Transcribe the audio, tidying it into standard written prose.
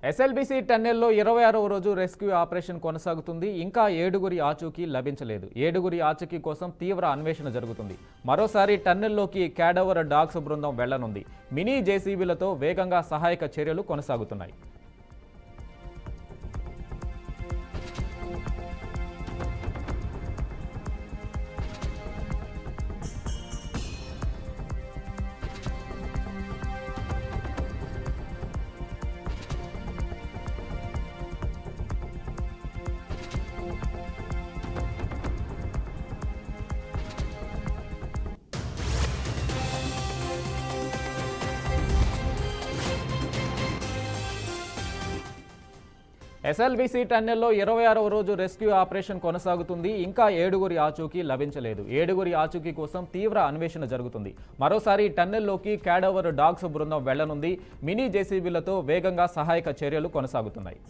SLBC టన్నెల్లో 26వ రోజు rescue operation కొనసాగుతుంది. ఇంకా 7గురి ఆచూకీ లభించలేదు. 7గురి ఆచూకీ కోసం తీవ్ర అన్వేషణ జరుగుతుంది. మరోసారి టన్నెల్లోకి క్యాడవర్ డాగ్స్ బృందం వెళ్లనుంది. మినీ జేసీబీలతో వేగంగా సహాయక చర్యలు కొనసాగుతున్నాయి. ఎస్ఎల్బీసీ టన్నెల్లో 26వ రోజు రెస్క్యూ ఆపరేషన్ కొనసాగుతుంది. ఇంకా 7గురి ఆచూకీ లభించలేదు. 7గురి ఆచూకీ కోసం తీవ్ర అన్వేషణ జరుగుతుంది. మరోసారి టన్నెల్లోకి క్యాడవర్ డాగ్స్ బృందం వెళ్లనుంది. మినీ జేసీబీలతో వేగంగా సహాయక చర్యలు కొనసాగుతున్నాయి.